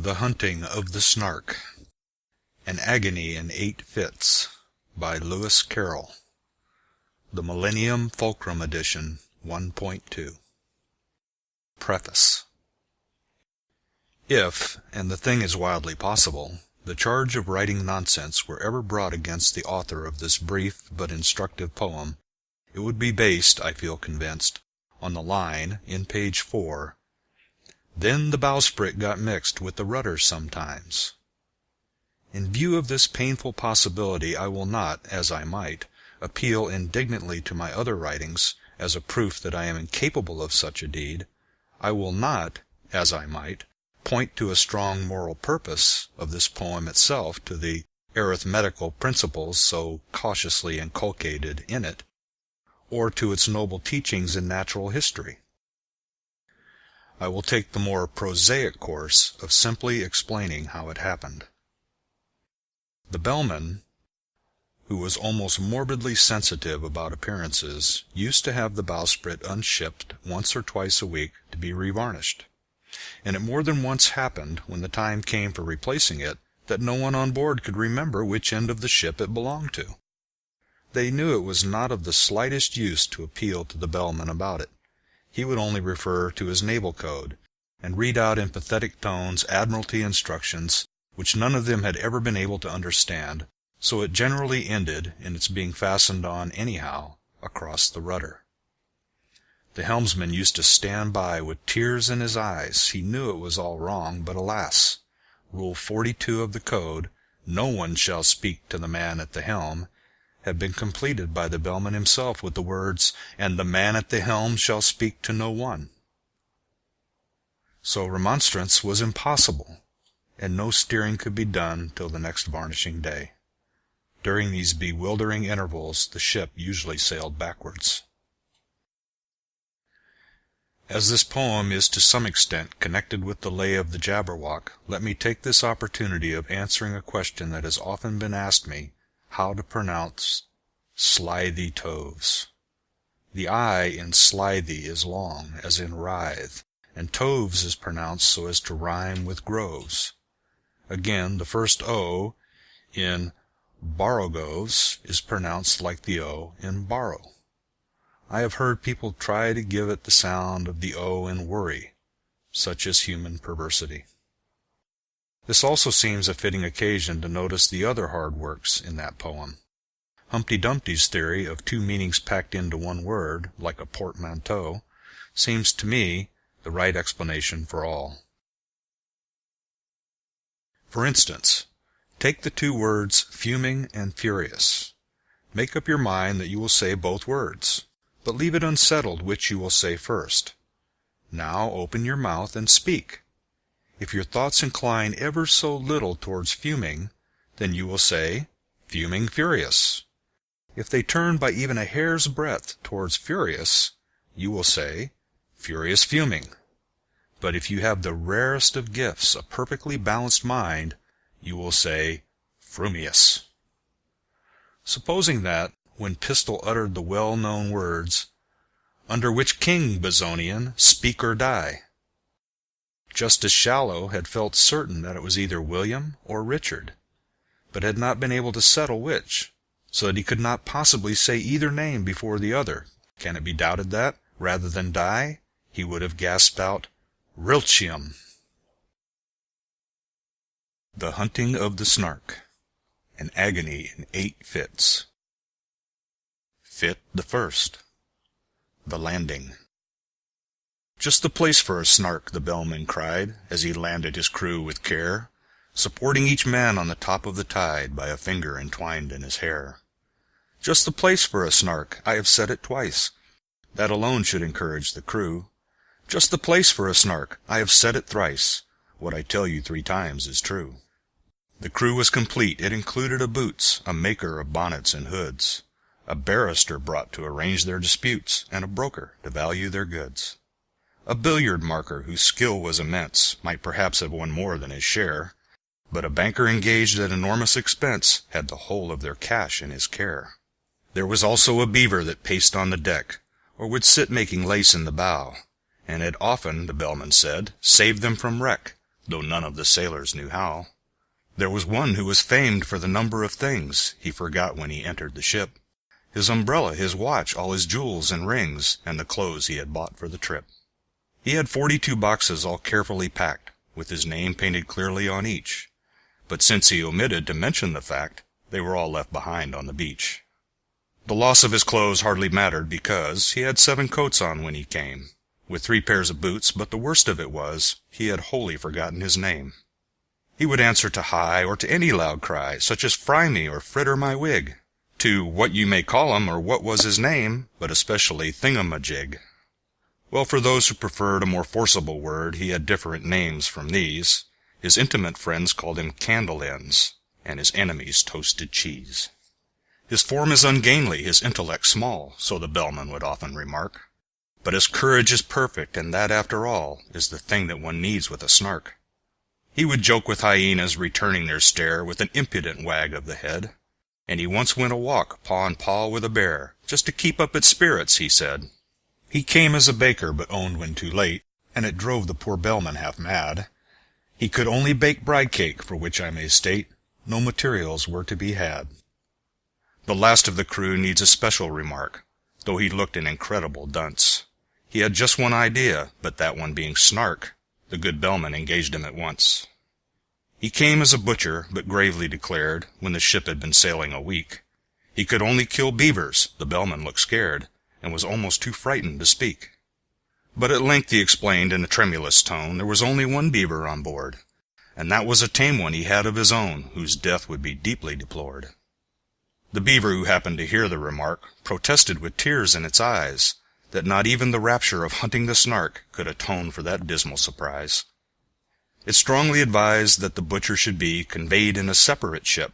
The Hunting of the Snark. An Agony in 8 Fits by Lewis Carroll. The Millennium Fulcrum Edition 1.2. Preface. If, and the thing is wildly possible, the charge of writing nonsense were ever brought against the author of this brief but instructive poem, it would be based, I feel convinced, on the line in page 4, "Then the bowsprit got mixed with the rudder sometimes." In view of this painful possibility, I will not, as I might, appeal indignantly to my other writings as a proof that I am incapable of such a deed. I will not, as I might, point to a strong moral purpose of this poem itself, to the arithmetical principles so cautiously inculcated in it, or to its noble teachings in natural history. I will take the more prosaic course of simply explaining how it happened. The bellman, who was almost morbidly sensitive about appearances, used to have the bowsprit unshipped once or twice a week to be revarnished, and it more than once happened, when the time came for replacing it, that no one on board could remember which end of the ship it belonged to. They knew it was not of the slightest use to appeal to the bellman about it. He would only refer to his naval code, and read out in pathetic tones admiralty instructions which none of them had ever been able to understand, so it generally ended in its being fastened on anyhow across the rudder. The helmsman used to stand by with tears in his eyes. He knew it was all wrong, but alas! Rule 42 of the code, "No one shall speak to the man at the helm," had been completed by the bellman himself with the words, "And the man at the helm shall speak to no one." So remonstrance was impossible, and no steering could be done till the next varnishing day. During these bewildering intervals the ship usually sailed backwards. As this poem is to some extent connected with the lay of the Jabberwock, let me take this opportunity of answering a question that has often been asked me: how to pronounce slithy toves. The I in slithy is long, as in writhe, and toves is pronounced so as to rhyme with groves. Again, the first O in borogoves is pronounced like the O in borrow. I have heard people try to give it the sound of the O in worry. Such is human perversity. This also seems a fitting occasion to notice the other hard works in that poem. Humpty Dumpty's theory of 2 meanings packed into 1 word, like a portmanteau, seems to me the right explanation for all. For instance, take the 2 words fuming and furious. Make up your mind that you will say both words, but leave it unsettled which you will say first. Now open your mouth and speak. If your thoughts incline ever so little towards fuming, then you will say fuming furious. If they turn by even a hair's breadth towards furious, you will say furious fuming. But if you have the rarest of gifts, a perfectly balanced mind, you will say frumious. Supposing that, when Pistol uttered the well-known words, "Under which king, Bezonian, speak or die?" Justice Shallow had felt certain that it was either William or Richard, but had not been able to settle which, so that he could not possibly say either name before the other. Can it be doubted that, rather than die, he would have gasped out, "Rilchium"? The Hunting of the Snark. An Agony in 8 Fits. Fit the first. The Landing. "Just the place for a Snark," the bellman cried, as he landed his crew with care, supporting each man on the top of the tide by a finger entwined in his hair. "Just the place for a Snark, I have said it twice. That alone should encourage the crew. Just the place for a Snark, I have said it thrice. What I tell you 3 times is true." The crew was complete. It included a boots, a maker of bonnets and hoods, a barrister brought to arrange their disputes, and a broker to value their goods. A billiard marker whose skill was immense might perhaps have won more than his share, but a banker engaged at enormous expense had the whole of their cash in his care. There was also a beaver that paced on the deck, or would sit making lace in the bow, and had often, the bellman said, saved them from wreck, though none of the sailors knew how. There was one who was famed for the number of things he forgot when he entered the ship: his umbrella, his watch, all his jewels and rings, and the clothes he had bought for the trip. He had 42 boxes all carefully packed, with his name painted clearly on each, but since he omitted to mention the fact, they were all left behind on the beach. The loss of his clothes hardly mattered, because he had 7 coats on when he came, with 3 pairs of boots, but the worst of it was, he had wholly forgotten his name. He would answer to hi, or to any loud cry, such as fry me or fritter my wig, to what you may call him or what was his name, but especially thingamajig. Well, for those who preferred a more forcible word, he had different names from these. His intimate friends called him candle ends, and his enemies toasted cheese. His form is ungainly, his intellect small, so the bellman would often remark. But his courage is perfect, and that, after all, is the thing that one needs with a Snark. He would joke with hyenas returning their stare with an impudent wag of the head, and he once went a walk, paw in paw with a bear, just to keep up its spirits, he said. He came as a baker, but owned when too late, and it drove the poor bellman half mad. He could only bake bride cake, for which I may state, no materials were to be had. The last of the crew needs a special remark, though he looked an incredible dunce. He had just one idea, but that one being Snark, the good bellman engaged him at once. He came as a butcher, but gravely declared, when the ship had been sailing a week, he could only kill beavers. The bellman looked scared, and was almost too frightened to speak. But at length he explained in a tremulous tone there was only one beaver on board, and that was a tame one he had of his own, whose death would be deeply deplored. The beaver, who happened to hear the remark, protested with tears in its eyes that not even the rapture of hunting the Snark could atone for that dismal surprise. It strongly advised that the butcher should be conveyed in a separate ship,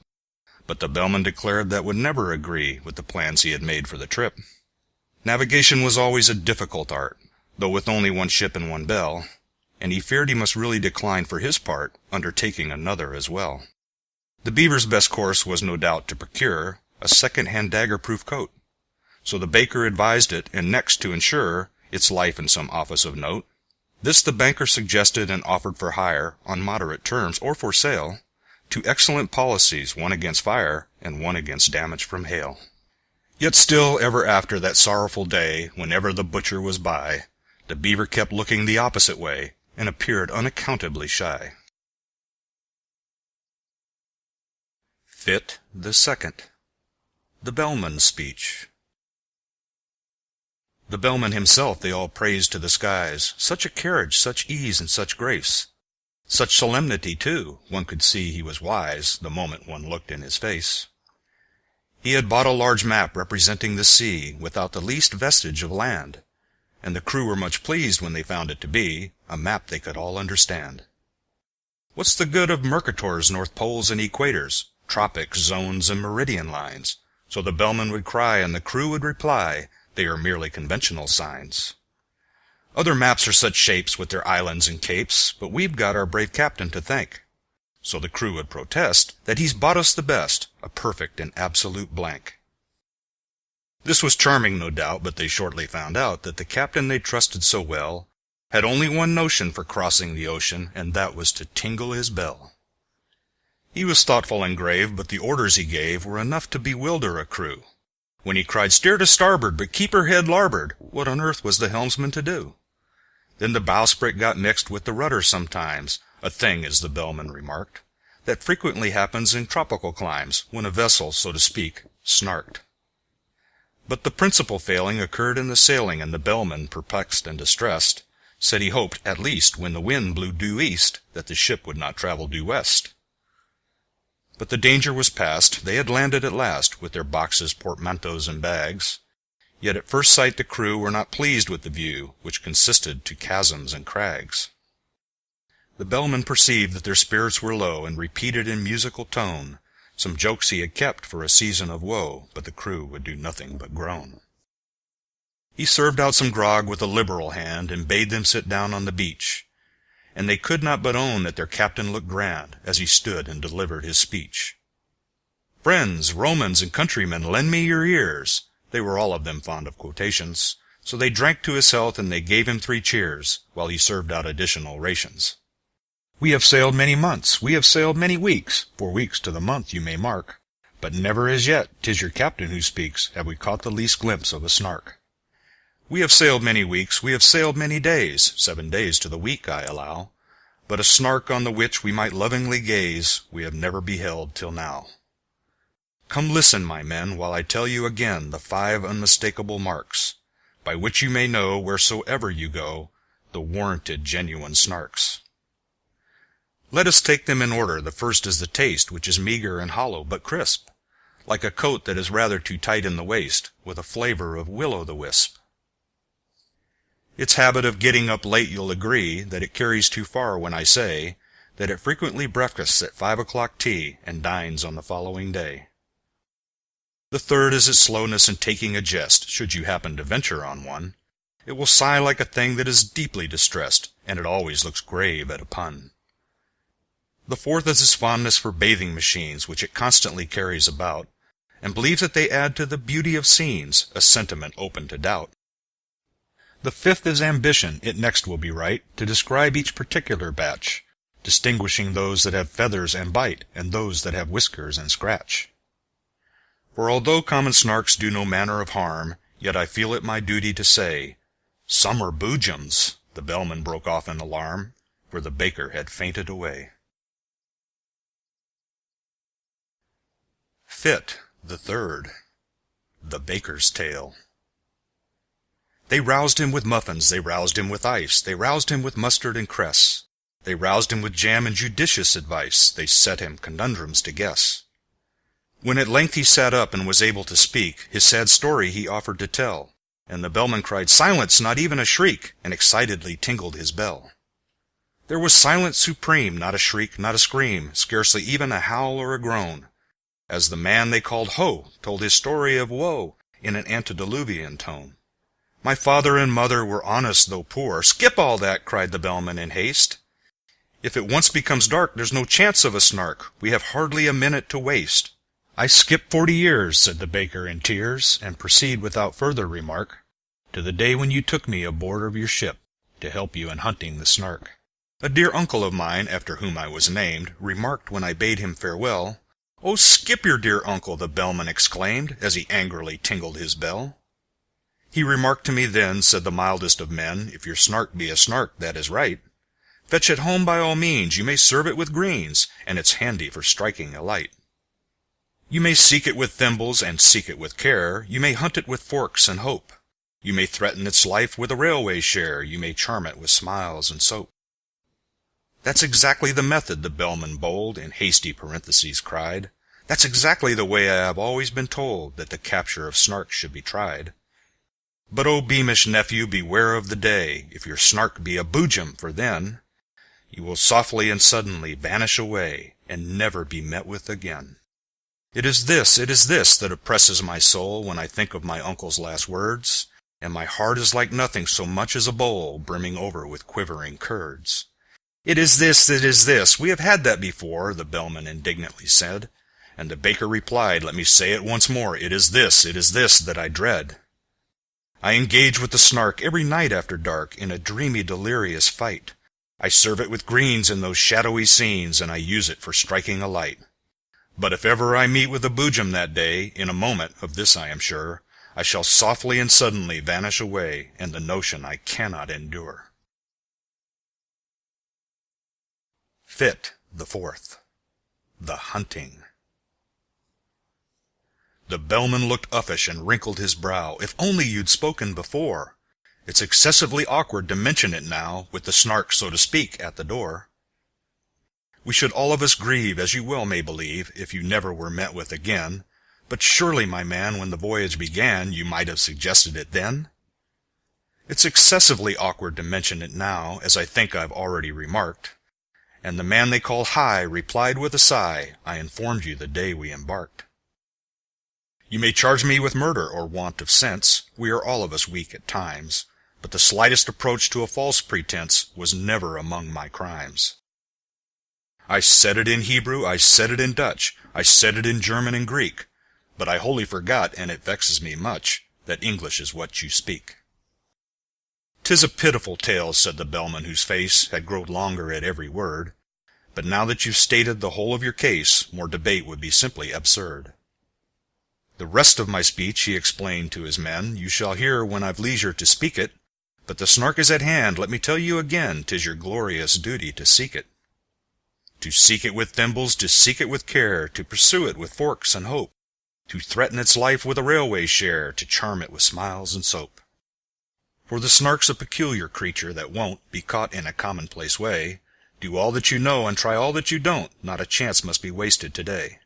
but the bellman declared that would never agree with the plans he had made for the trip. Navigation was always a difficult art, though with only one ship and one bell, and he feared he must really decline for his part, undertaking another as well. The beaver's best course was no doubt to procure a second-hand dagger-proof coat, so the baker advised it, and next to ensure its life in some office of note. This the banker suggested and offered for hire, on moderate terms, or for sale, 2 excellent policies, one against fire, and one against damage from hail. Yet still, ever after that sorrowful day, whenever the butcher was by, the beaver kept looking the opposite way, and appeared unaccountably shy. Fit the Second. The Bellman's Speech. The bellman himself they all praised to the skies. Such a carriage, such ease, and such grace. Such solemnity, too, one could see he was wise the moment one looked in his face. He had bought a large map representing the sea, without the least vestige of land, and the crew were much pleased when they found it to be a map they could all understand. What's the good of Mercator's North Poles and Equators, tropics, zones, and meridian lines? So the bellman would cry, and the crew would reply, they are merely conventional signs. Other maps are such shapes with their islands and capes, but we've got our brave captain to thank. So the crew would protest that he's bought us the best, a perfect and absolute blank. This was charming, no doubt, but they shortly found out that the captain they trusted so well had only one notion for crossing the ocean, and that was to tingle his bell. He was thoughtful and grave, but the orders he gave were enough to bewilder a crew. When he cried, "Steer to starboard, but keep her head larboard," what on earth was the helmsman to do? Then the bowsprit got mixed with the rudder sometimes, a thing, as the bellman remarked, that frequently happens in tropical climes, when a vessel, so to speak, snarked. But the principal failing occurred in the sailing, and the bellman, perplexed and distressed, said he hoped, at least, when the wind blew due east, that the ship would not travel due west. But the danger was past. They had landed at last, with their boxes, portmanteaus, and bags. Yet at first sight the crew were not pleased with the view, which consisted to chasms and crags. The bellman perceived that their spirits were low, and repeated in musical tone some jokes he had kept for a season of woe, but the crew would do nothing but groan. He served out some grog with a liberal hand, and bade them sit down on the beach, and they could not but own that their captain looked grand as he stood and delivered his speech. "Friends, Romans, and countrymen, lend me your ears." They were all of them fond of quotations, so they drank to his health, and they gave him 3 cheers, while he served out additional rations. We have sailed many months, we have sailed many weeks, 4 weeks to the month you may mark, but never as yet, 'tis your captain who speaks, have we caught the least glimpse of a Snark. We have sailed many weeks, we have sailed many days, 7 days to the week I allow, but a Snark on the which we might lovingly gaze, we have never beheld till now. Come listen, my men, while I tell you again the 5 unmistakable marks, by which you may know, wheresoever you go, the warranted genuine Snarks. Let us take them in order. The first is the taste, which is meager and hollow, but crisp, like a coat that is rather too tight in the waist, with a flavor of will-o'-the-wisp. Its habit of getting up late, you'll agree, that it carries too far when I say that it frequently breakfasts at 5 o'clock tea and dines on the following day. The third is its slowness in taking a jest, should you happen to venture on one. It will sigh like a thing that is deeply distressed, and it always looks grave at a pun. The fourth is its fondness for bathing machines, which it constantly carries about, and believes that they add to the beauty of scenes, a sentiment open to doubt. The fifth is ambition. It next will be right to describe each particular batch, distinguishing those that have feathers and bite, and those that have whiskers and scratch. For although common Snarks do no manner of harm, yet I feel it my duty to say, some are boojums. The bellman broke off in alarm, for the baker had fainted away. Fit, the third, the baker's tale. They roused him with muffins, they roused him with ice, they roused him with mustard and cress, they roused him with jam and judicious advice, they set him conundrums to guess. When at length he sat up and was able to speak, his sad story he offered to tell, and the bellman cried, "Silence, not even a shriek," and excitedly tingled his bell. There was silence supreme, not a shriek, not a scream, scarcely even a howl or a groan, as the man they called Ho told his story of woe in an antediluvian tone. My father and mother were honest though poor. Skip all that, cried the bellman in haste. If it once becomes dark, there's no chance of a Snark. We have hardly a minute to waste. I skip 40 years, said the baker in tears, and proceed without further remark, to the day when you took me aboard of your ship, to help you in hunting the Snark. A dear uncle of mine, after whom I was named, remarked when I bade him farewell, "Oh, skip your dear uncle," the bellman exclaimed, as he angrily tingled his bell. He remarked to me then, said the mildest of men, if your Snark be a Snark, that is right. Fetch it home by all means, you may serve it with greens, and it's handy for striking a light. You may seek it with thimbles, and seek it with care, you may hunt it with forks and hope. You may threaten its life with a railway share, you may charm it with smiles and soap. That's exactly the method, the bellman bold, in hasty parentheses cried. That's exactly the way I have always been told, that the capture of Snarks should be tried. But, O beamish nephew, beware of the day, if your Snark be a boojum, for then you will softly and suddenly vanish away, and never be met with again. It is this, that oppresses my soul when I think of my uncle's last words, and my heart is like nothing so much as a bowl brimming over with quivering curds. It is this, we have had that before, the bellman indignantly said, and the baker replied, let me say it once more, it is this that I dread. I engage with the Snark every night after dark in a dreamy, delirious fight. I serve it with greens in those shadowy scenes, and I use it for striking a light. But if ever I meet with a boojum that day, in a moment, of this I am sure, I shall softly and suddenly vanish away, and the notion I cannot endure. Fit, the fourth, the hunting. The bellman looked uffish and wrinkled his brow. If only you'd spoken before! It's excessively awkward to mention it now, with the Snark, so to speak, at the door. We should all of us grieve, as you well may believe, if you never were met with again. But surely, my man, when the voyage began, you might have suggested it then? It's excessively awkward to mention it now, as I think I've already remarked. And the man they call High replied with a sigh, I informed you the day we embarked. You may charge me with murder or want of sense, we are all of us weak at times, but the slightest approach to a false pretense was never among my crimes. I said it in Hebrew, I said it in Dutch, I said it in German and Greek, but I wholly forgot, and it vexes me much, that English is what you speak. 'Tis a pitiful tale, said the bellman, whose face had grown longer at every word. But now that you've stated the whole of your case, more debate would be simply absurd. The rest of my speech, he explained to his men, you shall hear when I've leisure to speak it. But the Snark is at hand, let me tell you again, 'tis your glorious duty to seek it. To seek it with thimbles, to seek it with care, to pursue it with forks and hope, to threaten its life with a railway share, to charm it with smiles and soap. For the Snark's a peculiar creature that won't be caught in a commonplace way. Do all that you know and try all that you don't, not a chance must be wasted today.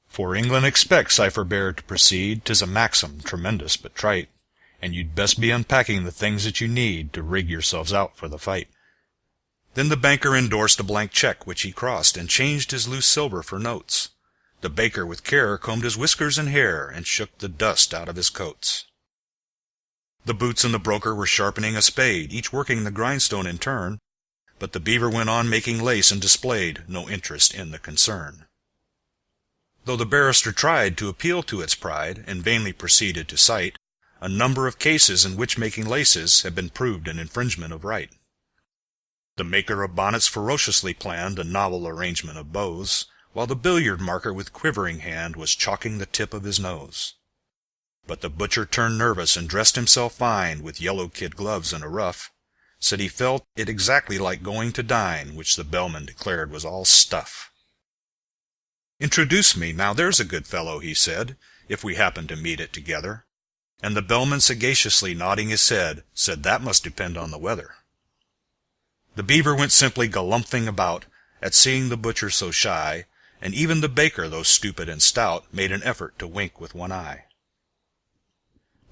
For England expects I forbear to proceed, 'tis a maxim tremendous but trite, and you'd best be unpacking the things that you need to rig yourselves out for the fight. Then the banker endorsed a blank check which he crossed, and changed his loose silver for notes. The baker with care combed his whiskers and hair, and shook the dust out of his coats. The boots and the broker were sharpening a spade, each working the grindstone in turn, but the beaver went on making lace and displayed no interest in the concern. Though the barrister tried to appeal to its pride, and vainly proceeded to cite a number of cases in which making laces had been proved an infringement of right. The maker of bonnets ferociously planned a novel arrangement of bows, while the billiard marker with quivering hand was chalking the tip of his nose. But the butcher turned nervous and dressed himself fine, with yellow kid gloves and a ruff, said he felt it exactly like going to dine, which the bellman declared was all stuff. "Introduce me, now there's a good fellow," he said, "if we happen to meet it together." And the bellman, sagaciously nodding his head, said that must depend on the weather. The beaver went simply galumphing about at seeing the butcher so shy, and even the baker, though stupid and stout, made an effort to wink with one eye.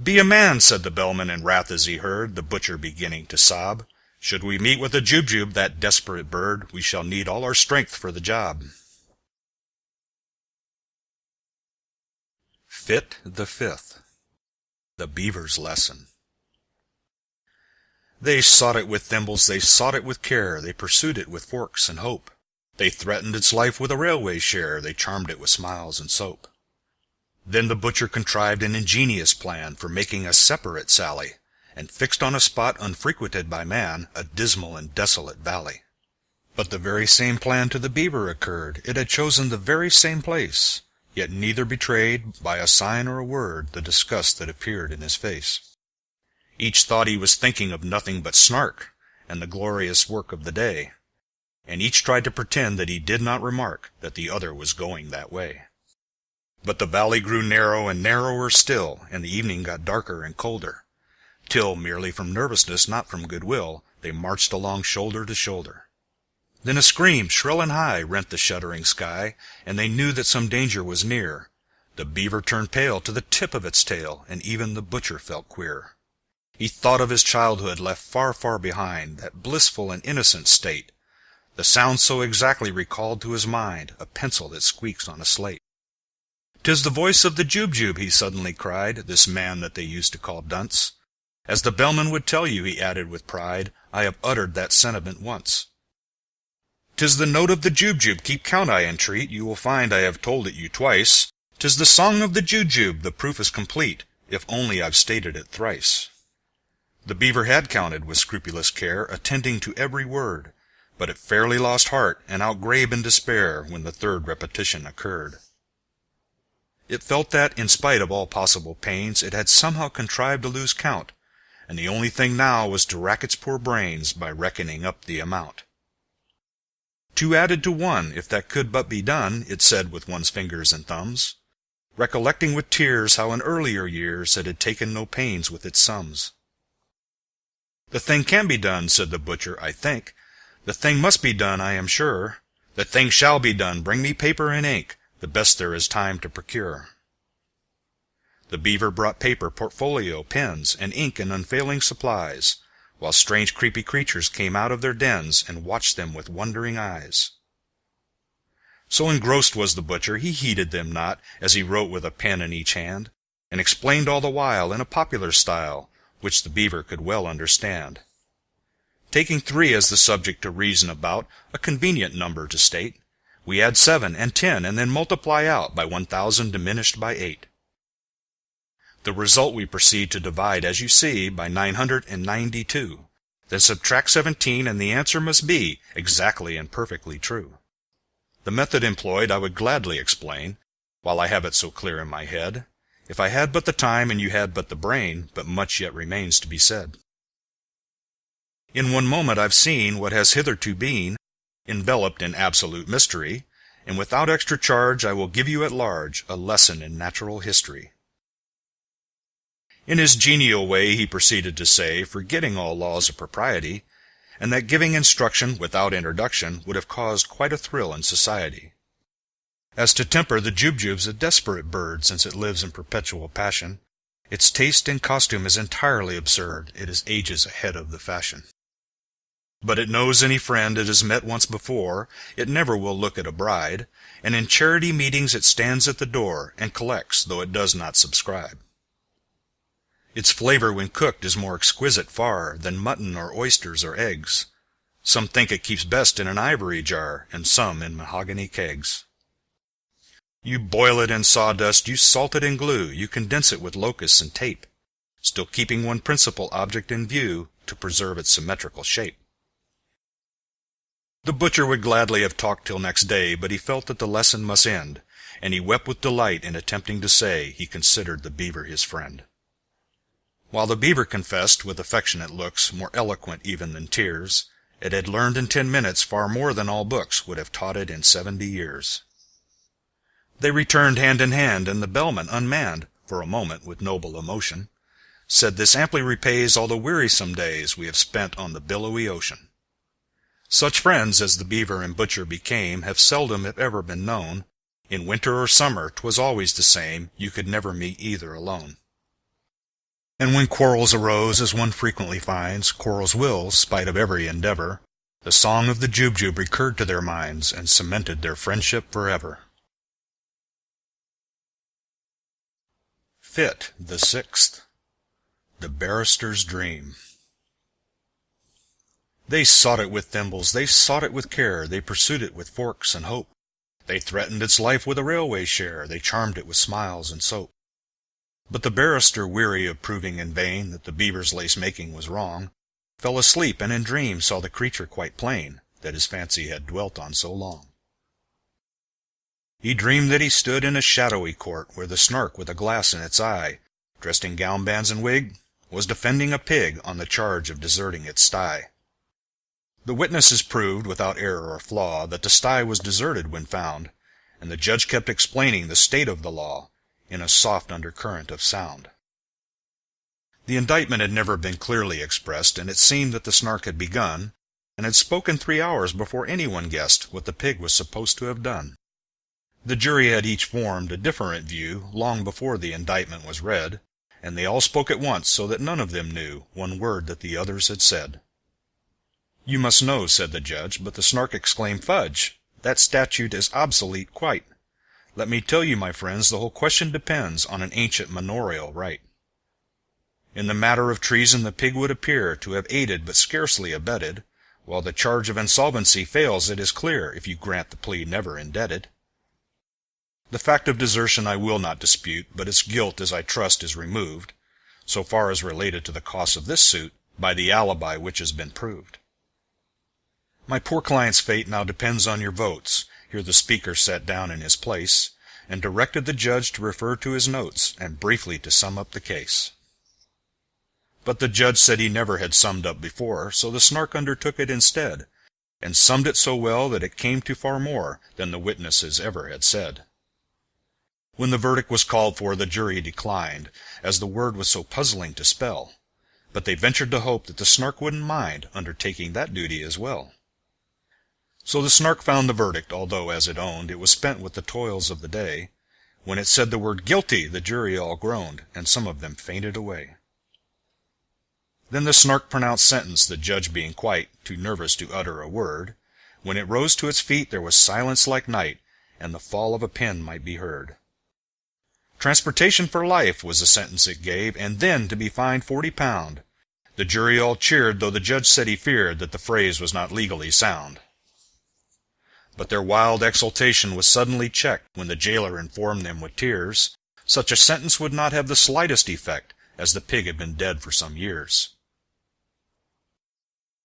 "Be a man," said the bellman in wrath as he heard the butcher beginning to sob. "Should we meet with a jubjub, that desperate bird, we shall need all our strength for the job." Fit the Fifth. The Beaver's Lesson. They sought it with thimbles, they sought it with care, they pursued it with forks and hope. They threatened its life with a railway share, they charmed it with smiles and soap. Then the butcher contrived an ingenious plan for making a separate sally, and fixed on a spot unfrequented by man, a dismal and desolate valley. But the very same plan to the beaver occurred, it had chosen the very same place, yet neither betrayed, by a sign or a word, the disgust that appeared in his face. Each thought he was thinking of nothing but Snark, and the glorious work of the day, and each tried to pretend that he did not remark that the other was going that way. But the valley grew narrow and narrower still, and the evening got darker and colder, till, merely from nervousness, not from goodwill, they marched along shoulder to shoulder. Then a scream, shrill and high, rent the shuddering sky, and they knew that some danger was near. The beaver turned pale to the tip of its tail, and even the butcher felt queer. He thought of his childhood left far, far behind, that blissful and innocent state. The sound so exactly recalled to his mind a pencil that squeaks on a slate. "'Tis the voice of the jubjub," he suddenly cried, this man that they used to call Dunce. "As the bellman would tell you," he added with pride, "I have uttered that sentiment once." "'Tis the note of the jubjub, keep count I entreat, you will find I have told it you twice. 'Tis the song of the jubjub, the proof is complete, if only I've stated it thrice." The beaver had counted with scrupulous care, attending to every word, but it fairly lost heart, and outgrabe in despair when the third repetition occurred. It felt that, in spite of all possible pains, it had somehow contrived to lose count, and the only thing now was to rack its poor brains by reckoning up the amount. "Two added to one, if that could but be done," it said with one's fingers and thumbs, recollecting with tears how in earlier years it had taken no pains with its sums. "The thing can be done," said the butcher, "I think. The thing must be done, I am sure. The thing shall be done. Bring me paper and ink, the best there is time to procure." The beaver brought paper, portfolio, pens, and ink in unfailing supplies, while strange creepy creatures came out of their dens and watched them with wondering eyes. So engrossed was the butcher, he heeded them not, as he wrote with a pen in each hand, and explained all the while in a popular style, which the beaver could well understand. Taking 3 as the subject to reason about, a convenient number to state, we add 7 and 10, and then multiply out by 1,000 diminished by 8. The result we proceed to divide, as you see, by 992, Then subtract 17, and the answer must be exactly and perfectly true. The method employed I would gladly explain, while I have it so clear in my head, if I had but the time and you had but the brain, but much yet remains to be said. In one moment I've seen what has hitherto been enveloped in absolute mystery, and without extra charge I will give you at large a lesson in natural history. In his genial way he proceeded to say, forgetting all laws of propriety, and that giving instruction without introduction would have caused quite a thrill in society. As to temper, the jubjub's a desperate bird, since it lives in perpetual passion. Its taste and costume is entirely absurd. It is ages ahead of the fashion. But it knows any friend it has met once before. It never will look at a bride, and in charity meetings it stands at the door and collects, though it does not subscribe. Its flavor when cooked is more exquisite far than mutton or oysters or eggs. Some think it keeps best in an ivory jar, and some in mahogany kegs. You boil it in sawdust, you salt it in glue, you condense it with locusts and tape, still keeping one principal object in view, to preserve its symmetrical shape. The butcher would gladly have talked till next day, but he felt that the lesson must end, and he wept with delight in attempting to say he considered the beaver his friend. While the beaver confessed, with affectionate looks, more eloquent even than tears, it had learned in 10 minutes far more than all books would have taught it in 70 years. They returned hand in hand, and the bellman, unmanned, for a moment with noble emotion, said, "This amply repays all the wearisome days we have spent on the billowy ocean." Such friends as the beaver and butcher became have seldom if ever been known. In winter or summer 'twas always the same, you could never meet either alone. And when quarrels arose, as one frequently finds, quarrels will, spite of every endeavor, the song of the jubjub recurred to their minds and cemented their friendship forever. Fit the 6th. The Barrister's Dream. They sought it with thimbles, they sought it with care, they pursued it with forks and hope. They threatened its life with a railway share, they charmed it with smiles and soap. But the barrister, weary of proving in vain that the beaver's lace-making was wrong, fell asleep and in dreams saw the creature quite plain, that his fancy had dwelt on so long. He dreamed that he stood in a shadowy court, where the Snark, with a glass in its eye, dressed in gown, bands, and wig, was defending a pig on the charge of deserting its sty. The witnesses proved, without error or flaw, that the sty was deserted when found, and the judge kept explaining the state of the law in a soft undercurrent of sound. The indictment had never been clearly expressed, and it seemed that the Snark had begun, and had spoken 3 hours before anyone guessed what the pig was supposed to have done. The jury had each formed a different view long before the indictment was read, and they all spoke at once, so that none of them knew one word that the others had said. "You must know," said the judge, but the Snark exclaimed, "Fudge! That statute is obsolete quite. Let me tell you, my friends, the whole question depends on an ancient manorial right. In the matter of treason the pig would appear to have aided but scarcely abetted, while the charge of insolvency fails, it is clear, if you grant the plea never indebted. The fact of desertion I will not dispute, but its guilt, as I trust, is removed, so far as related to the costs of this suit, by the alibi which has been proved. My poor client's fate now depends on your votes." Here the speaker sat down in his place, and directed the judge to refer to his notes, and briefly to sum up the case. But the judge said he never had summed up before, so the Snark undertook it instead, and summed it so well that it came to far more than the witnesses ever had said. When the verdict was called for, the jury declined, as the word was so puzzling to spell, but they ventured to hope that the Snark wouldn't mind undertaking that duty as well. So the Snark found the verdict, although, as it owned, it was spent with the toils of the day. When it said the word "guilty," the jury all groaned, and some of them fainted away. Then the Snark pronounced sentence, the judge being quite too nervous to utter a word. When it rose to its feet there was silence like night, and the fall of a pin might be heard. Transportation for life was the sentence it gave, and then to be fined £40. The jury all cheered, though the judge said he feared that the phrase was not legally sound. But their wild exultation was suddenly checked when the jailer informed them with tears such a sentence would not have the slightest effect, as the pig had been dead for some years.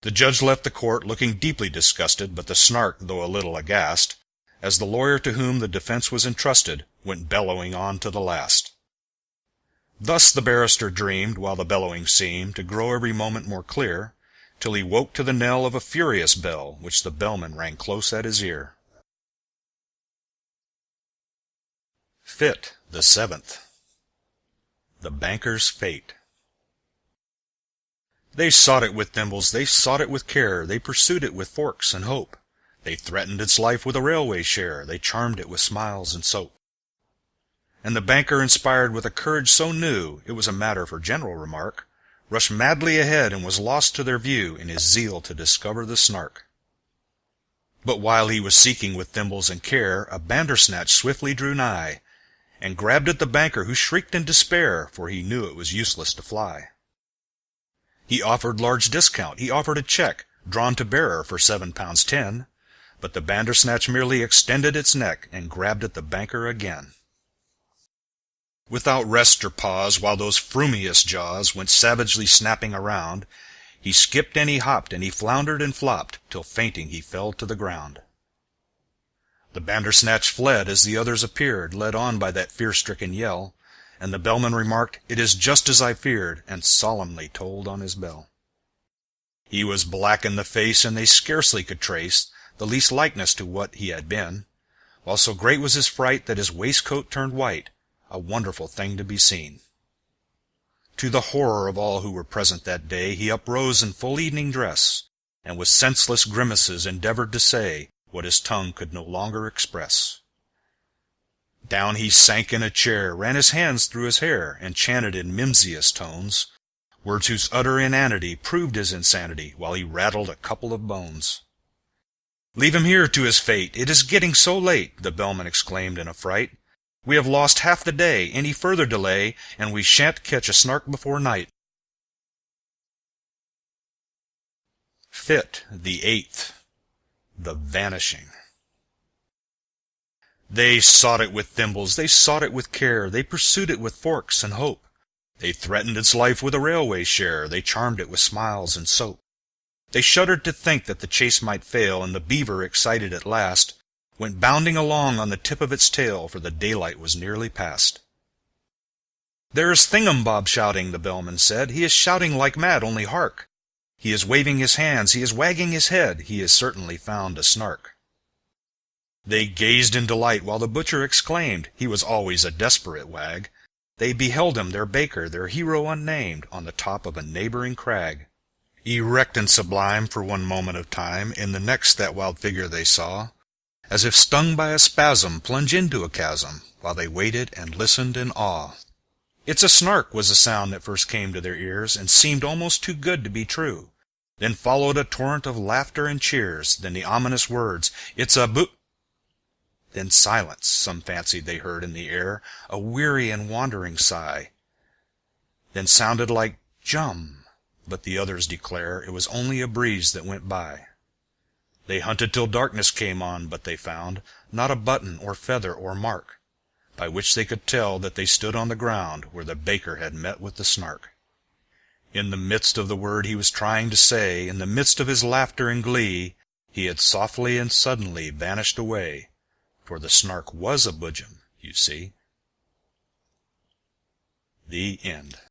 The judge left the court looking deeply disgusted, but the Snark, though a little aghast, as the lawyer to whom the defense was entrusted went bellowing on to the last. Thus the barrister dreamed, while the bellowing seemed to grow every moment more clear, till he woke to the knell of a furious bell, which the bellman rang close at his ear. Fit the 7th. The Banker's Fate. They sought it with thimbles, they sought it with care, they pursued it with forks and hope. They threatened its life with a railway share, they charmed it with smiles and soap. And the banker, inspired with a courage so new it was a matter for general remark, rushed madly ahead and was lost to their view in his zeal to discover the Snark. But while he was seeking with thimbles and care, a bandersnatch swiftly drew nigh, and grabbed at the banker, who shrieked in despair, for he knew it was useless to fly. He offered large discount, he offered a check, drawn to bearer for £7.10, but the bandersnatch merely extended its neck and grabbed at the banker again. Without rest or pause, while those frumious jaws went savagely snapping around, he skipped and he hopped and he floundered and flopped, till fainting he fell to the ground. The bandersnatch fled as the others appeared, led on by that fear-stricken yell, and the bellman remarked, "It is just as I feared," and solemnly tolled on his bell. He was black in the face, and they scarcely could trace the least likeness to what he had been, while so great was his fright that his waistcoat turned white, a wonderful thing to be seen. To the horror of all who were present that day, he uprose in full evening dress, and with senseless grimaces endeavored to say what his tongue could no longer express. Down he sank in a chair, ran his hands through his hair, and chanted in mimsious tones words whose utter inanity proved his insanity, while he rattled a couple of bones. "Leave him here to his fate, it is getting so late," the bellman exclaimed in a fright. "We have lost half the day, any further delay, and we shan't catch a Snark before night." Fit the 8th. The Vanishing. They sought it with thimbles, they sought it with care, they pursued it with forks and hope. They threatened its life with a railway share, they charmed it with smiles and soap. They shuddered to think that the chase might fail, and the beaver, excited at last, went bounding along on the tip of its tail, for the daylight was nearly past. "There is Thingumbob shouting," the bellman said. "He is shouting like mad, only hark! He is waving his hands, he is wagging his head, he has certainly found a Snark." They gazed in delight, while the butcher exclaimed, he was always a desperate wag. They beheld him, their baker, their hero unnamed, on the top of a neighboring crag. Erect and sublime for one moment of time, in the next that wild figure they saw, as if stung by a spasm, plunge into a chasm, while they waited and listened in awe. "It's a Snark," was the sound that first came to their ears, and seemed almost too good to be true. Then followed a torrent of laughter and cheers, then the ominous words, "It's a boo—" Then silence. Some fancied they heard in the air a weary and wandering sigh. Then sounded like "Jum," but the others declare it was only a breeze that went by. They hunted till darkness came on, but they found not a button or feather or mark, by which they could tell that they stood on the ground where the baker had met with the Snark. In the midst of the word he was trying to say, in the midst of his laughter and glee, he had softly and suddenly vanished away, for the Snark was a boojum, you see. The End.